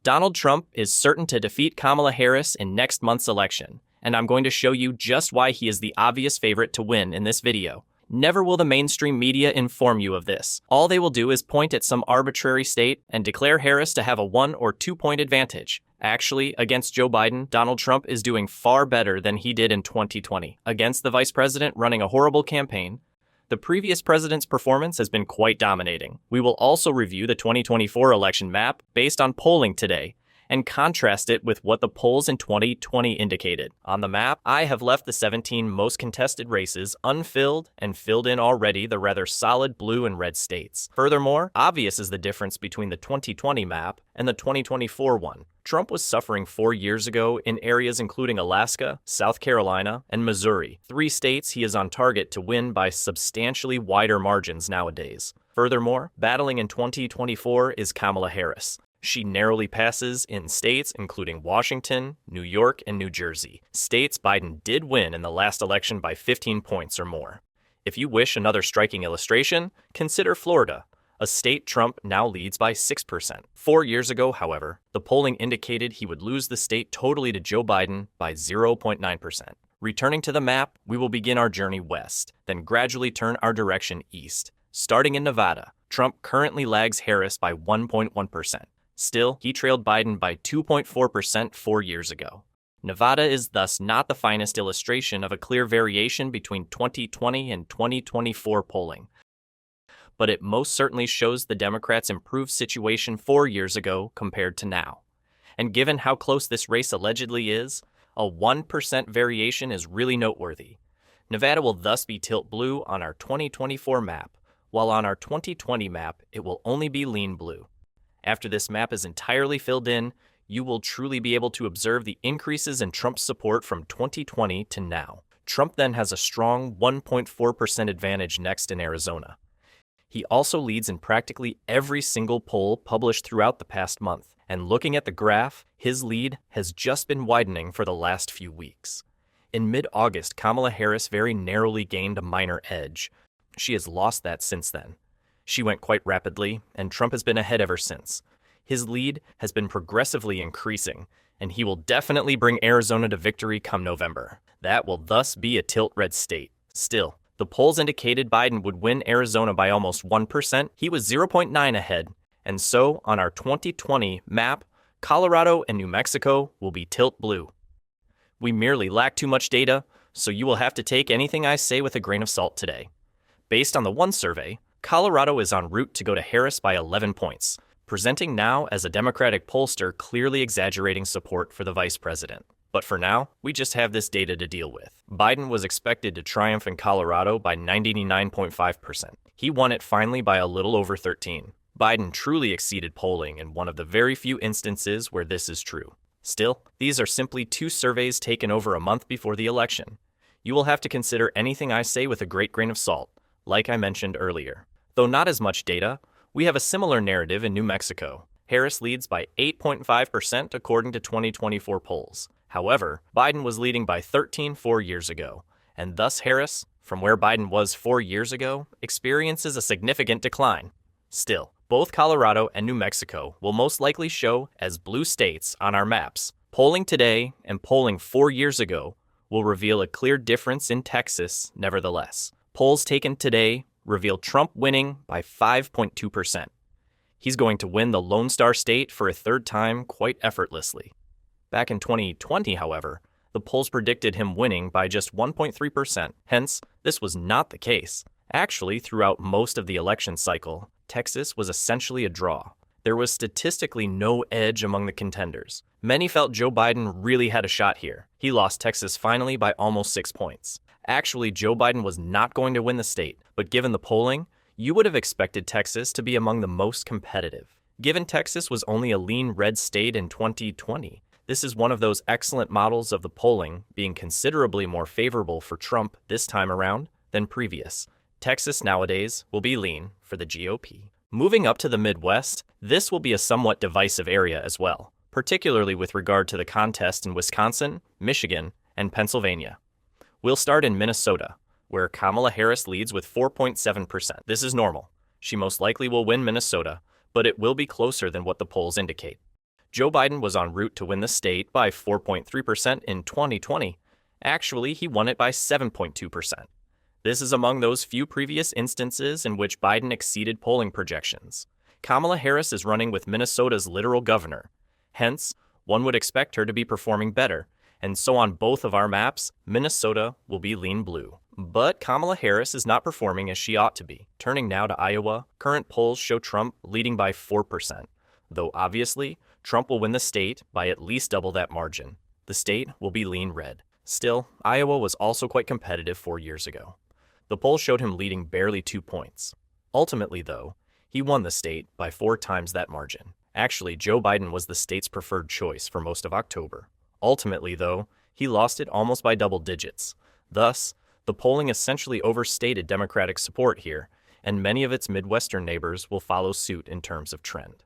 Donald Trump is certain to defeat Kamala Harris in next month's election, and I'm going to show you just why he is the obvious favorite to win in this video. Never will the mainstream media inform you of this. All they will do is point at some arbitrary state and declare Harris to have a 1 or 2 point advantage. Actually, against Joe Biden, Donald Trump is doing far better than he did in 2020. Against the vice president running a horrible campaign, the previous president's performance has been quite dominating. We will also review the 2024 election map based on polling today and contrast it with what the polls in 2020 indicated. On the map, I have left the 17 most contested races unfilled and filled in already the rather solid blue and red states. Furthermore, obvious is the difference between the 2020 map and the 2024 one. Trump was suffering 4 years ago in areas including Alaska, South Carolina, and Missouri, 3 states he is on target to win by substantially wider margins nowadays. Furthermore, battling in 2024 is Kamala Harris. She narrowly passes in states including Washington, New York, and New Jersey, states Biden did win in the last election by 15 points or more. If you wish another striking illustration, consider Florida, a state Trump now leads by 6%. 4 years ago, however, the polling indicated he would lose the state totally to Joe Biden by 0.9%. Returning to the map, we will begin our journey west, then gradually turn our direction east. Starting in Nevada, Trump currently lags Harris by 1.1%. Still, he trailed Biden by 2.4% 4 years ago. Nevada is thus not the finest illustration of a clear variation between 2020 and 2024 polling, but it most certainly shows the Democrats' improved situation 4 years ago compared to now. And given how close this race allegedly is, a 1% variation is really noteworthy. Nevada will thus be tilt blue on our 2024 map, while on our 2020 map it will only be lean blue. After this map is entirely filled in, you will truly be able to observe the increases in Trump's support from 2020 to now. Trump then has a strong 1.4% advantage next in Arizona. He also leads in practically every single poll published throughout the past month, and looking at the graph, his lead has just been widening for the last few weeks. In mid-August, Kamala Harris very narrowly gained a minor edge. She has lost that since then. She went quite rapidly, and Trump has been ahead ever since. His lead has been progressively increasing, and he will definitely bring Arizona to victory come November. That will thus be a tilt red state. Still, the polls indicated Biden would win Arizona by almost 1%. He was 0.9 ahead, and so on our 2020 map, Colorado and New Mexico will be tilt blue. We merely lack too much data, so you will have to take anything I say with a grain of salt today. Based on the one survey, Colorado is en route to go to Harris by 11 points, presenting now as a Democratic pollster clearly exaggerating support for the vice president. But for now, we just have this data to deal with. Biden was expected to triumph in Colorado by 99.5%. He won it finally by a little over 13. Biden truly exceeded polling in one of the very few instances where this is true. Still, these are simply 2 surveys taken over a month before the election. You will have to consider anything I say with a great grain of salt, like I mentioned earlier. Though not as much data, we have a similar narrative in New Mexico. Harris leads by 8.5% according to 2024 polls. However, Biden was leading by 13 4 years ago, and thus Harris, from where Biden was 4 years ago, experiences a significant decline. Still, both Colorado and New Mexico will most likely show as blue states on our maps. Polling today and polling 4 years ago will reveal a clear difference in Texas nevertheless. Polls taken today reveal Trump winning by 5.2%. He's going to win the Lone Star State for a third time quite effortlessly. Back in 2020, however, the polls predicted him winning by just 1.3%. Hence, this was not the case. Actually, throughout most of the election cycle, Texas was essentially a draw. There was statistically no edge among the contenders. Many felt Joe Biden really had a shot here. He lost Texas finally by almost 6 points. Actually, Joe Biden was not going to win the state, but given the polling, you would have expected Texas to be among the most competitive. Given Texas was only a lean red state in 2020, this is one of those excellent models of the polling being considerably more favorable for Trump this time around than previous. Texas nowadays will be lean for the GOP. Moving up to the Midwest, this will be a somewhat divisive area as well, particularly with regard to the contest in Wisconsin, Michigan, and Pennsylvania. We'll start in Minnesota, where Kamala Harris leads with 4.7%. This is normal. She most likely will win Minnesota, but it will be closer than what the polls indicate. Joe Biden was en route to win the state by 4.3% in 2020. Actually, he won it by 7.2%. This is among those few previous instances in which Biden exceeded polling projections. Kamala Harris is running with Minnesota's literal governor. Hence, one would expect her to be performing better, and so on both of our maps, Minnesota will be lean blue. But Kamala Harris is not performing as she ought to be. Turning now to Iowa, current polls show Trump leading by 4%, though obviously, Trump will win the state by at least double that margin. The state will be lean red. Still, Iowa was also quite competitive 4 years ago. The poll showed him leading barely 2 points. Ultimately, though, he won the state by 4 times that margin. Actually, Joe Biden was the state's preferred choice for most of October. Ultimately, though, he lost it almost by double digits. Thus, the polling essentially overstated Democratic support here, and many of its Midwestern neighbors will follow suit in terms of trend.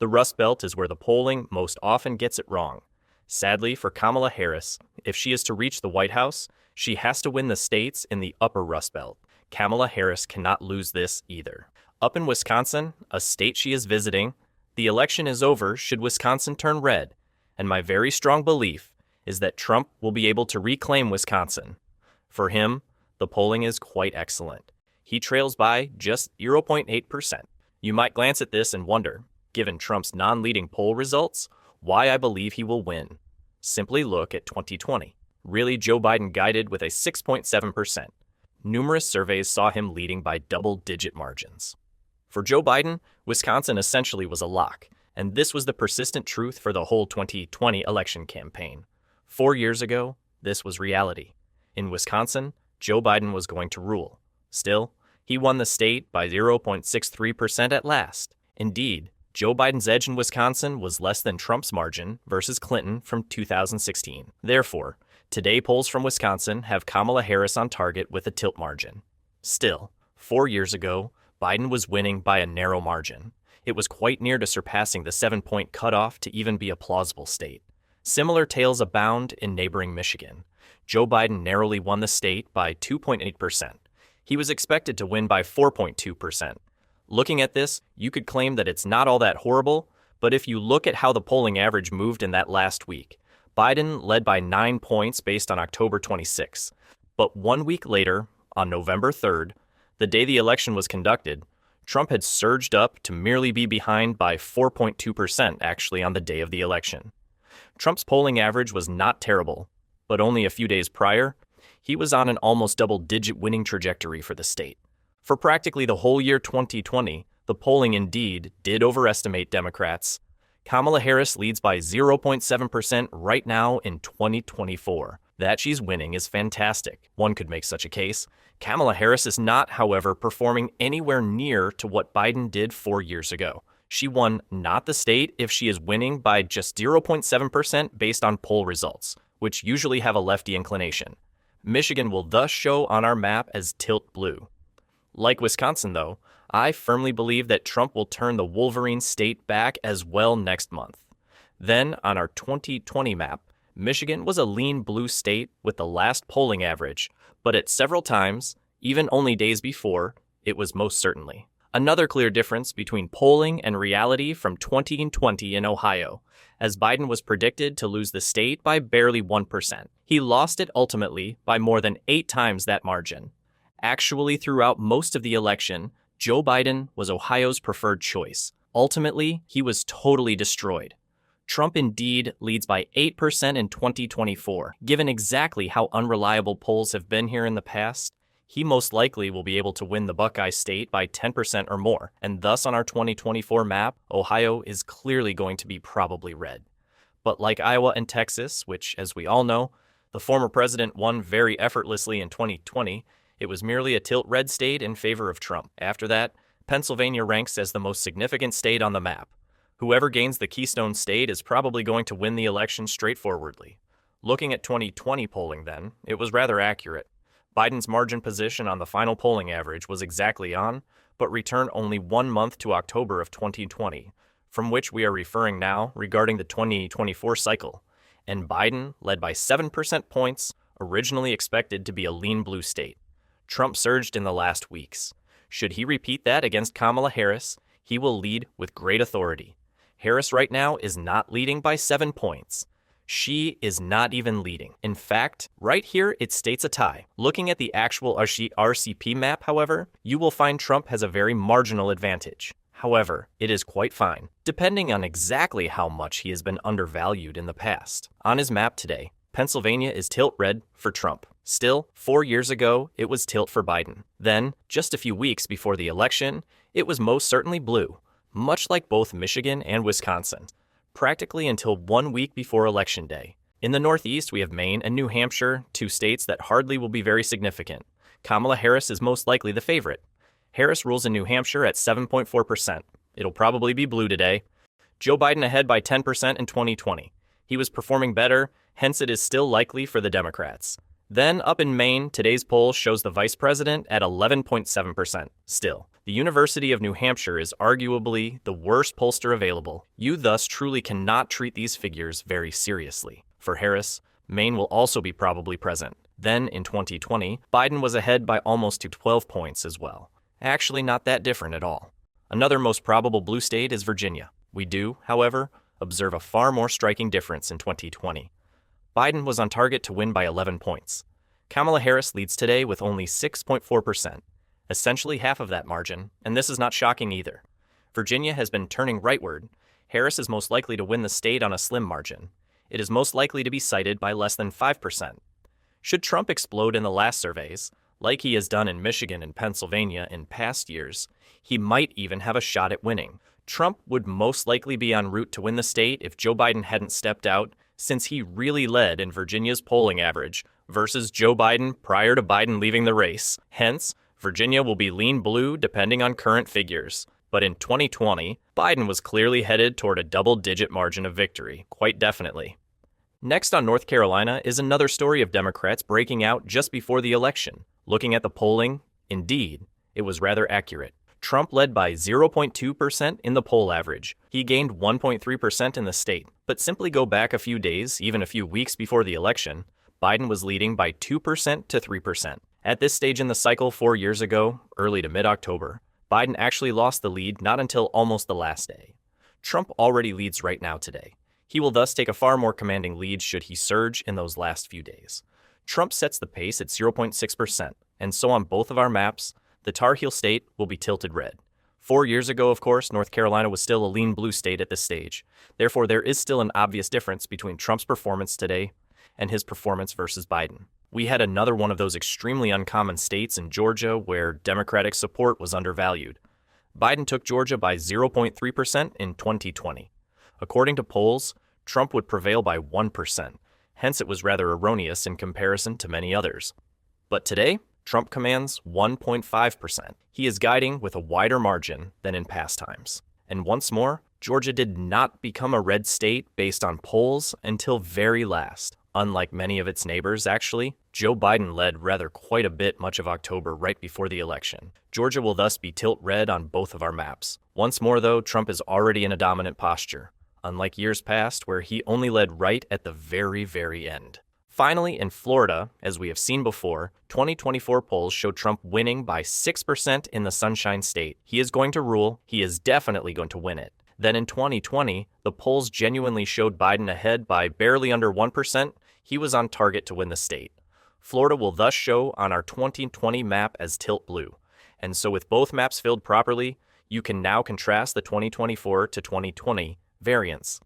The Rust Belt is where the polling most often gets it wrong. Sadly for Kamala Harris, if she is to reach the White House, she has to win the states in the upper Rust Belt. Kamala Harris cannot lose this either. Up in Wisconsin, a state she is visiting, the election is over should Wisconsin turn red, and my very strong belief is that Trump will be able to reclaim Wisconsin. For him, the polling is quite excellent. He trails by just 0.8%. You might glance at this and wonder, given Trump's non-leading poll results, why I believe he will win. Simply look at 2020. Really, Joe Biden guided with a 6.7%. Numerous surveys saw him leading by double-digit margins. For Joe Biden, Wisconsin essentially was a lock, and this was the persistent truth for the whole 2020 election campaign. 4 years ago, this was reality. In Wisconsin, Joe Biden was going to rule. Still, he won the state by 0.63% at last. Indeed, Joe Biden's edge in Wisconsin was less than Trump's margin versus Clinton from 2016. Therefore, today polls from Wisconsin have Kamala Harris on target with a tilt margin. Still, 4 years ago, Biden was winning by a narrow margin. It was quite near to surpassing the 7-point cutoff to even be a plausible state. Similar tales abound in neighboring Michigan. Joe Biden narrowly won the state by 2.8%. He was expected to win by 4.2%. Looking at this, you could claim that it's not all that horrible, but if you look at how the polling average moved in that last week, Biden led by 9 points based on October 26. But 1 week later, on November 3rd, the day the election was conducted, Trump had surged up to merely be behind by 4.2% actually on the day of the election. Trump's polling average was not terrible, but only a few days prior, he was on an almost double-digit winning trajectory for the state. For practically the whole year 2020, the polling indeed did overestimate Democrats. Kamala Harris leads by 0.7% right now in 2024. That she's winning is fantastic. One could make such a case. Kamala Harris is not, however, performing anywhere near to what Biden did 4 years ago. She won not the state if she is winning by just 0.7% based on poll results, which usually have a lefty inclination. Michigan will thus show on our map as tilt blue. Like Wisconsin, though, I firmly believe that Trump will turn the Wolverine state back as well next month. Then, on our 2020 map, Michigan was a lean blue state with the last polling average, but at several times, even only days before, it was most certainly. Another clear difference between polling and reality from 2020 in Ohio, as Biden was predicted to lose the state by barely 1%. He lost it ultimately by more than 8 times that margin. Actually, throughout most of the election, Joe Biden was Ohio's preferred choice. Ultimately, he was totally destroyed. Trump indeed leads by 8% in 2024. Given exactly how unreliable polls have been here in the past, he most likely will be able to win the Buckeye State by 10% or more, and thus on our 2024 map, Ohio is clearly going to be probably red. But like Iowa and Texas, which, as we all know, the former president won very effortlessly in 2020, it was merely a tilt red state in favor of Trump. After that, Pennsylvania ranks as the most significant state on the map. Whoever gains the Keystone State is probably going to win the election straightforwardly. Looking at 2020 polling then, it was rather accurate. Biden's margin position on the final polling average was exactly on, but returned only 1 month to October of 2020, from which we are referring now regarding the 2024 cycle. And Biden led by 7% points, originally expected to be a lean blue state. Trump surged in the last weeks. Should he repeat that against Kamala Harris, he will lead with great authority. Harris right now is not leading by 7 points. She is not even leading. In fact, right here it states a tie. Looking at the actual RCP map, however, you will find Trump has a very marginal advantage. However, it is quite fine, depending on exactly how much he has been undervalued in the past. On his map today, Pennsylvania is tilt red for Trump. Still, 4 years ago, it was tilt for Biden. Then, just a few weeks before the election, it was most certainly blue, much like both Michigan and Wisconsin, practically until 1 week before Election Day. In the Northeast, we have Maine and New Hampshire, 2 states that hardly will be very significant. Kamala Harris is most likely the favorite. Harris rules in New Hampshire at 7.4%. It'll probably be blue today. Joe Biden ahead by 10% in 2020. He was performing better, hence it is still likely for the Democrats. Then, up in Maine, today's poll shows the vice president at 11.7%. Still, the University of New Hampshire is arguably the worst pollster available. You thus truly cannot treat these figures very seriously. For Harris, Maine will also be probably present. Then, in 2020, Biden was ahead by almost to 12 points as well. Actually, not that different at all. Another most probable blue state is Virginia. We do, however, observe a far more striking difference in 2020. Biden was on target to win by 11 points. Kamala Harris leads today with only 6.4%, essentially half of that margin, and this is not shocking either. Virginia has been turning rightward. Harris is most likely to win the state on a slim margin. It is most likely to be cited by less than 5%. Should Trump explode in the last surveys, like he has done in Michigan and Pennsylvania in past years, he might even have a shot at winning. Trump would most likely be en route to win the state if Joe Biden hadn't stepped out, since he really led in Virginia's polling average versus Joe Biden prior to Biden leaving the race. Hence, Virginia will be lean blue depending on current figures. But in 2020, Biden was clearly headed toward a double-digit margin of victory, quite definitely. Next on North Carolina is another story of Democrats breaking out just before the election. Looking at the polling, indeed, it was rather accurate. Trump led by 0.2% in the poll average. He gained 1.3% in the state. But simply go back a few days, even a few weeks before the election, Biden was leading by 2% to 3%. At this stage in the cycle 4 years ago, early to mid-October, Biden actually lost the lead not until almost the last day. Trump already leads right now today. He will thus take a far more commanding lead should he surge in those last few days. Trump sets the pace at 0.6%, and so on both of our maps, the Tar Heel state will be tilted red. 4 years ago, of course, North Carolina was still a lean blue state at this stage. Therefore, there is still an obvious difference between Trump's performance today and his performance versus Biden. We had another one of those extremely uncommon states in Georgia where Democratic support was undervalued. Biden took Georgia by 0.3% in 2020. According to polls, Trump would prevail by 1%. Hence, it was rather erroneous in comparison to many others. But today, Trump commands 1.5%. He is guiding with a wider margin than in past times. And once more, Georgia did not become a red state based on polls until very last. Unlike many of its neighbors, actually, Joe Biden led rather quite a bit much of October right before the election. Georgia will thus be tilt red on both of our maps. Once more, though, Trump is already in a dominant posture, unlike years past where he only led right at the very, very end. Finally, in Florida, as we have seen before, 2024 polls show Trump winning by 6% in the Sunshine State. He is going to rule. He is definitely going to win it. Then in 2020, the polls genuinely showed Biden ahead by barely under 1%. He was on target to win the state. Florida will thus show on our 2020 map as tilt blue. And so with both maps filled properly, you can now contrast the 2024 to 2020 variants.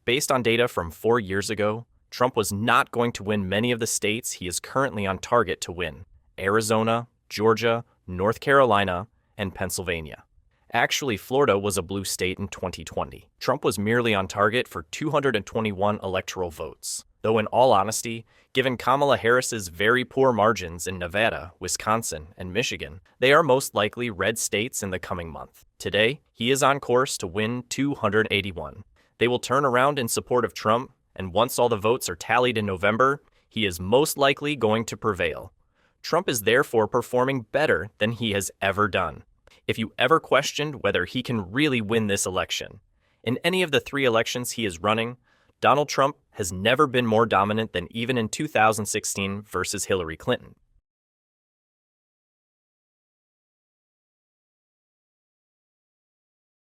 Based on data from 4 years ago, Trump was not going to win many of the states he is currently on target to win: Arizona, Georgia, North Carolina, and Pennsylvania. Actually, Florida was a blue state in 2020. Trump was merely on target for 221 electoral votes. Though in all honesty, given Kamala Harris's very poor margins in Nevada, Wisconsin, and Michigan, they are most likely red states in the coming month. Today, he is on course to win 281. They will turn around in support of Trump, and once all the votes are tallied in November, he is most likely going to prevail. Trump is therefore performing better than he has ever done. If you ever questioned whether he can really win this election, in any of the 3 elections he is running, Donald Trump has never been more dominant than even in 2016 versus Hillary Clinton.